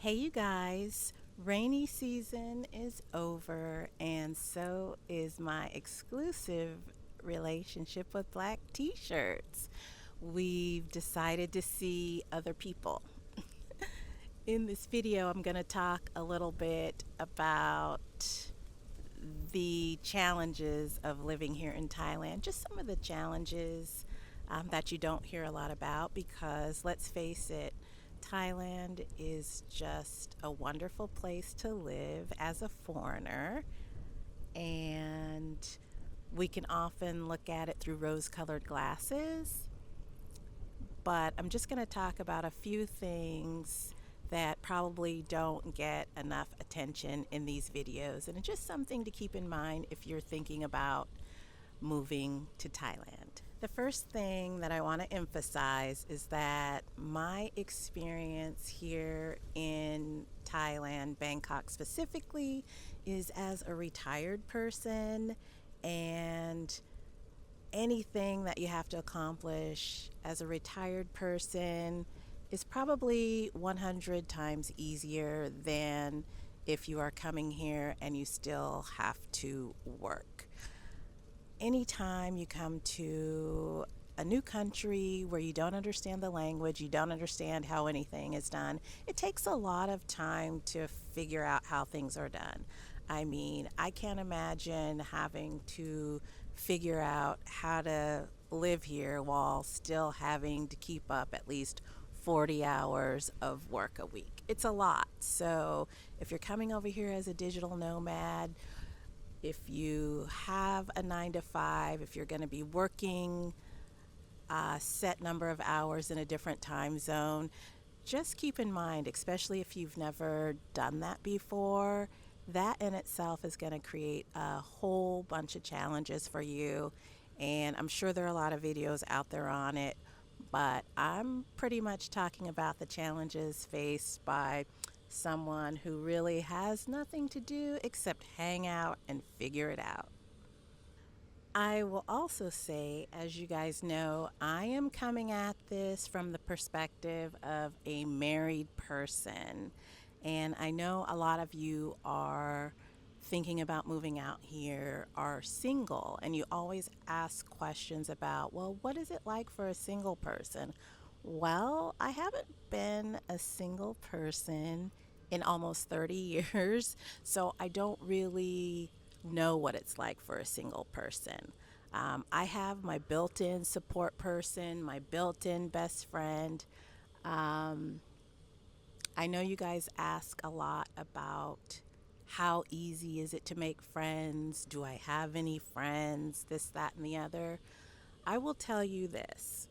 Hey, you guys, rainy season is over, and so is my exclusive relationship with black t shirts. We've decided to see other people. In this video, I'm going to talk a little bit about the challenges of living here in Thailand, just some of the challenges that you don't hear a lot about because let's face it, Thailand is just a wonderful place to live as a foreigner, and we can often look at it through rose colored glasses. But I'm just going to talk about a few things that probably don't get enough attention in these videos. And it's just something to keep in mind if you're thinking about moving to Thailand. The first thing that I want to emphasize is that my experience here in Thailand, Bangkok specifically, is as a retired person, and anything that you have to accomplish as a retired person is probably 100 times easier than if you are coming here and you still have to work. Anytime you come to a new country where you don't understand the language, you don't understand how anything is done, it takes a lot of time to figure out how things are done. I mean, I can't imagine having to figure out how to live here while still having to keep up at least 40 hours of work a week. It's a lot. So, if you're coming over here as a digital nomad, if you have a 9 to 5, if you're going to be working a set number of hours in a different time zone, just keep in mind, especially if you've never done that before, that in itself is going to create a whole bunch of challenges for you. And I'm sure there are a lot of videos out there on it, but I'm pretty much talking about the challenges faced by someone who really has nothing to do except hang out and figure it out. I will also say, as you guys know, I am coming at this from the perspective of a married person. And I know a lot of you are thinking about moving out here, are single, and you always ask questions about, well, what is it like for a single person? Well, I haven't been a single person in almost 30 years, so I don't really know what it's like for a single person. I have my built in support person, my built in best friend. Um, I know you guys ask a lot about how easy is it to make friends? Do I have any friends? This, that, and the other. I will tell you this,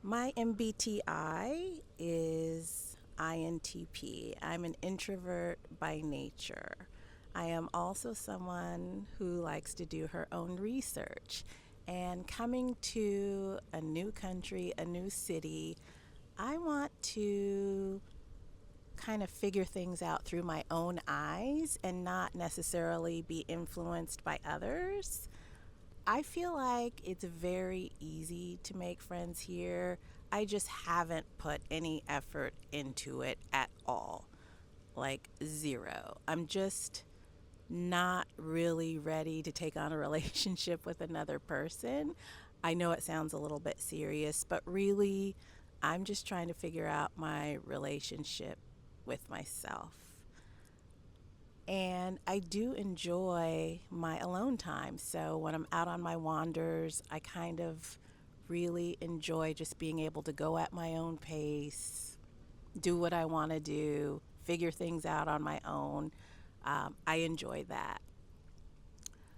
my MBTI is INTP. I'm an introvert by nature. I am also someone who likes to do her own research. And coming to a new country, a new city, I want to kind of figure things out through my own eyes and not necessarily be influenced by others. I feel like it's very easy to make friends here. I just haven't put any effort into it at all. Like zero. I'm just not really ready to take on a relationship with another person. I know it sounds a little bit serious, but really, I'm just trying to figure out my relationship with myself. And I do enjoy my alone time. So when I'm out on my wanders, I kind of really enjoy just being able to go at my own pace, do what I want to do, figure things out on my own. I enjoy that.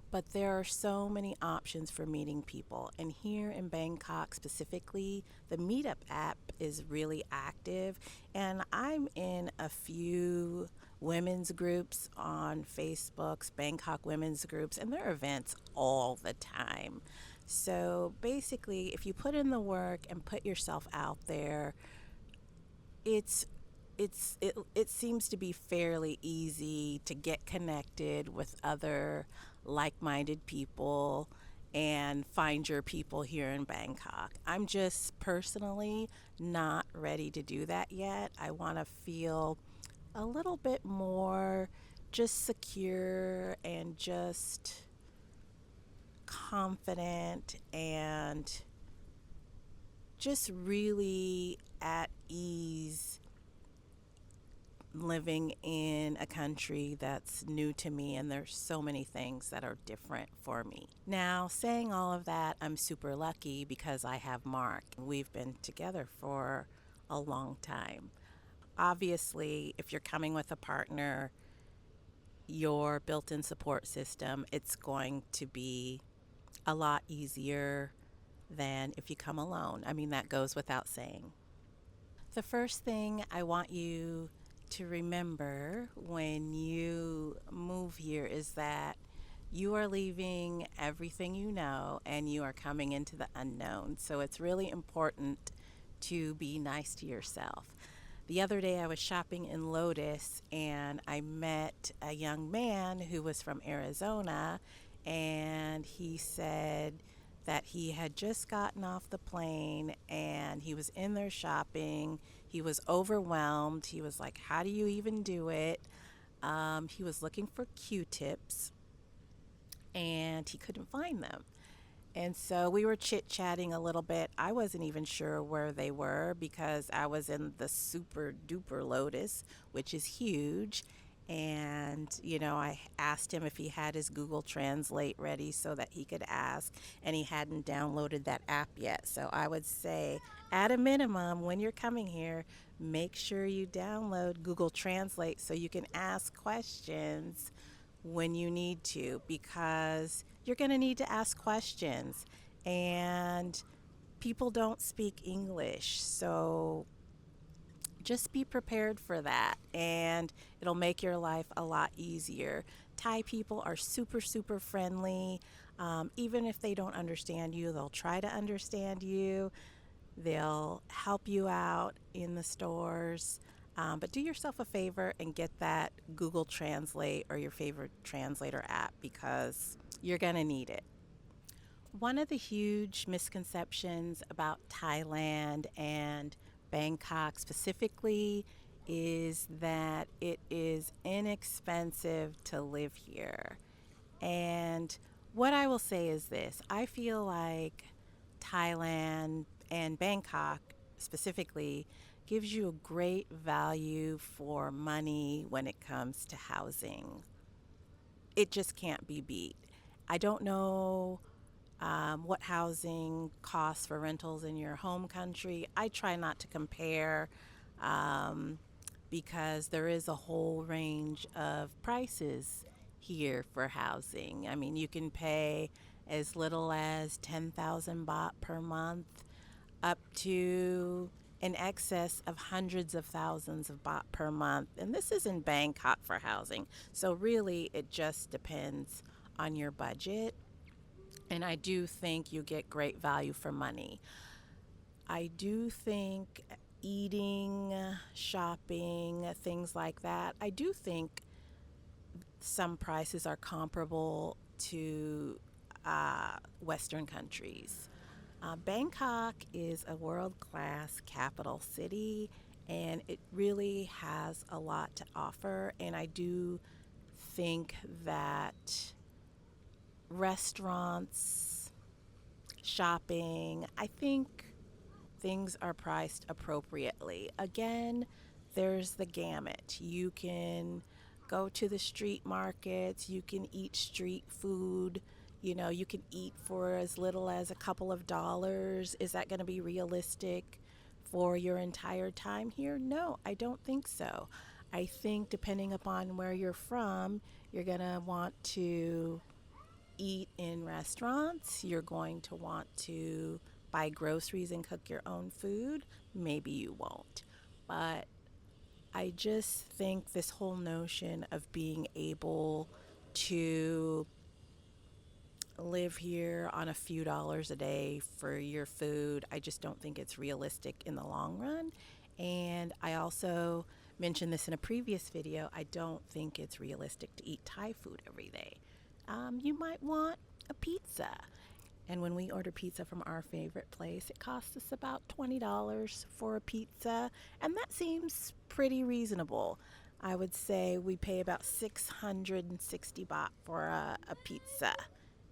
But there are so many options for meeting people. And here in Bangkok specifically, the Meetup app is really active. And I'm in a few women's groups on Facebook's Bangkok women's groups, and there are events all the time. So basically, if you put in the work and put yourself out there, it's it seems to be fairly easy to get connected with other like-minded people and find your people here in Bangkok. I'm just personally not ready to do that yet. I want to feel a little bit more just secure and just confident and just really at ease living in a country that's new to me, and there's so many things that are different for me. Now, saying all of that, I'm super lucky because I have Mark. We've been together for a long time. Obviously, if you're coming with a partner, your built in support system, it's going to be a lot easier than if you come alone. I mean, that goes without saying. The first thing I want you to remember when you move here is that you are leaving everything you know and you are coming into the unknown. So it's really important to be nice to yourself. The other day I was shopping in Lotus and I met a young man who was from Arizona, and he said that he had just gotten off the plane and he was in there shopping. He was overwhelmed. He was like, how do you even do it? He was looking for Q-tips and he couldn't find them. And so we were chit chatting a little bit. I wasn't even sure where they were because I was in the super duper Lotus, which is huge. And, I asked him if he had his Google Translate ready so that he could ask, and he hadn't downloaded that app yet. So I would say, at a minimum, when you're coming here, make sure you download Google Translate so you can ask questions when you need to, because you're going to need to ask questions and people don't speak English. So just be prepared for that and it'll make your life a lot easier. Thai people are super, super friendly. Even if they don't understand you, they'll try to understand you. They'll help you out in the stores. But do yourself a favor and get that Google Translate or your favorite translator app because you're going to need it. One of the huge misconceptions about Thailand and Bangkok specifically is that it is inexpensive to live here. And what I will say is this: I feel like Thailand and Bangkok specifically gives you a great value for money when it comes to housing. It just can't be beat. I don't know what housing costs for rentals in your home country. I try not to compare um, because there is a whole range of prices here for housing. I mean, you can pay as little as 10,000 baht per month up to in excess of hundreds of thousands of baht per month. And this is in Bangkok for housing. So really, it just depends on your budget. And I do think you get great value for money. I do think eating, shopping, things like that, I do think some prices are comparable to Western countries. Bangkok is a world class capital city and it really has a lot to offer. And I do think that restaurants, shopping, I think things are priced appropriately. Again, there's the gamut. You can go to the street markets, you can eat street food. You can eat for as little as a couple of dollars. Is that going to be realistic for your entire time here? No, I don't think so. I think depending upon where you're from, you're going to want to eat in restaurants. You're going to want to buy groceries and cook your own food. Maybe you won't. But I just think this whole notion of being able to live here on a few dollars a day for your food, I just don't think it's realistic in the long run. And I also mentioned this in a previous video, I don't think it's realistic to eat Thai food every day. You might want a pizza. And when we order pizza from our favorite place, it costs us about $20 for a pizza, and that seems pretty reasonable. I would say we pay about 660 baht for a pizza,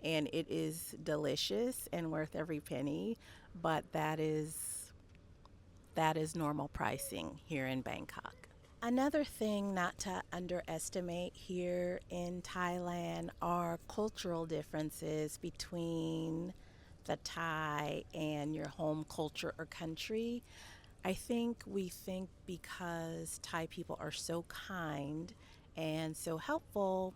and it is delicious and worth every penny, but that is normal pricing here in Bangkok. Another thing not to underestimate here in Thailand are cultural differences between the Thai and your home culture or country. I think we think because Thai people are so kind and so helpful,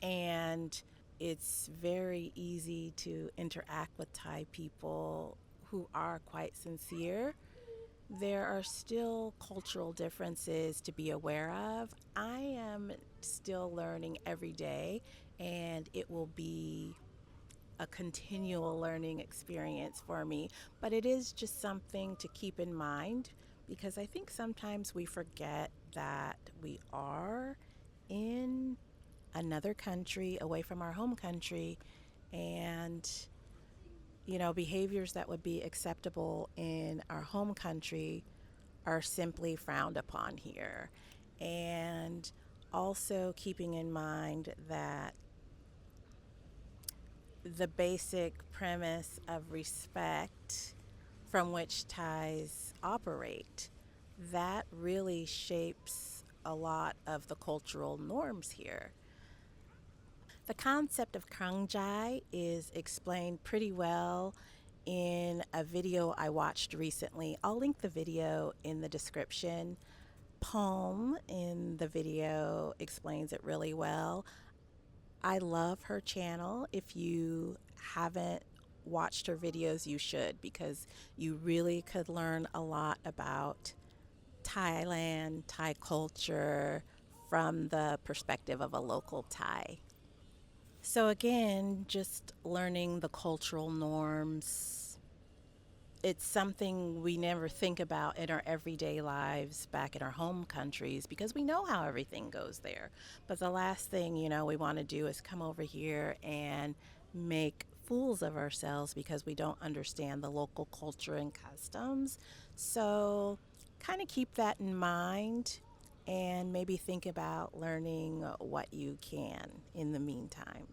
and it's very easy to interact with Thai people who are quite sincere. There are still cultural differences to be aware of. I am still learning every day, and it will be a continual learning experience for me. But it is just something to keep in mind because I think sometimes we forget that we are in another country away from our home country, and behaviors that would be acceptable in our home country are simply frowned upon here. And also keeping in mind that the basic premise of respect from which ties operate, that really shapes a lot of the cultural norms here. The concept of Krangjai is explained pretty well in a video I watched recently. I'll link the video in the description. Palm in the video explains it really well. I love her channel. If you haven't watched her videos, you should, because you really could learn a lot about Thailand, Thai culture from the perspective of a local Thai. So, again, just learning the cultural norms. It's something we never think about in our everyday lives back in our home countries because we know how everything goes there. But the last thing, we want to do is come over here and make fools of ourselves because we don't understand the local culture and customs. So, kind of keep that in mind and maybe think about learning what you can in the meantime.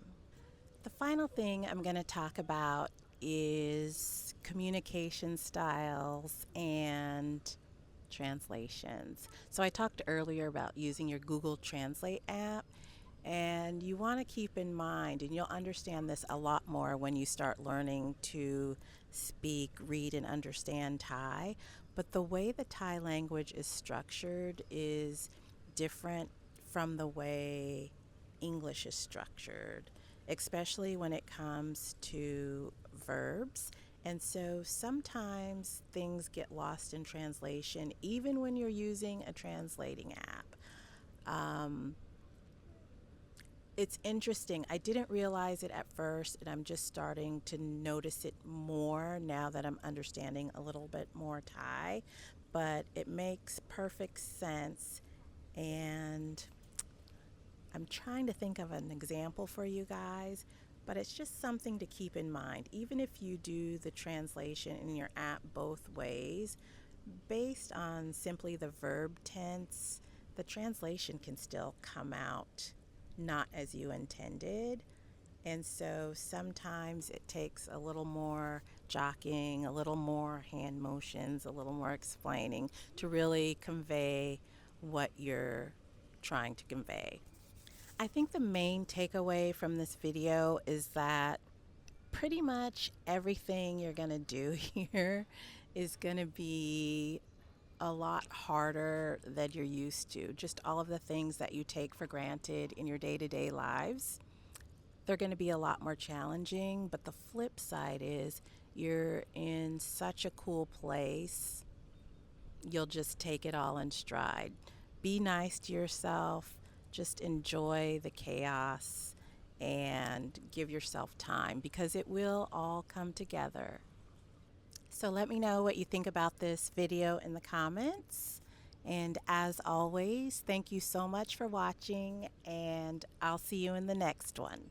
The final thing I'm going to talk about is communication styles and translations. So, I talked earlier about using your Google Translate app, and you want to keep in mind, and you'll understand this a lot more when you start learning to speak, read, and understand Thai. But the way the Thai language is structured is different from the way English is structured, especially when it comes to verbs. And so sometimes things get lost in translation, even when you're using a translating app. Um, it's interesting. I didn't realize it at first, and I'm just starting to notice it more now that I'm understanding a little bit more Thai. But it makes perfect sense, and I'm trying to think of an example for you guys, but it's just something to keep in mind. Even if you do the translation in your app both ways, based on simply the verb tense, the translation can still come out not as you intended. And so sometimes it takes a little more jockeying, a little more hand motions, a little more explaining to really convey what you're trying to convey. I think the main takeaway from this video is that pretty much everything you're going to do here is going to be a lot harder than you're used to. Just all of the things that you take for granted in your day to day lives, they're going to be a lot more challenging. But the flip side is you're in such a cool place, you'll just take it all in stride. Be nice to yourself, just enjoy the chaos and give yourself time because it will all come together. So let me know what you think about this video in the comments. And as always, thank you so much for watching, and I'll see you in the next one.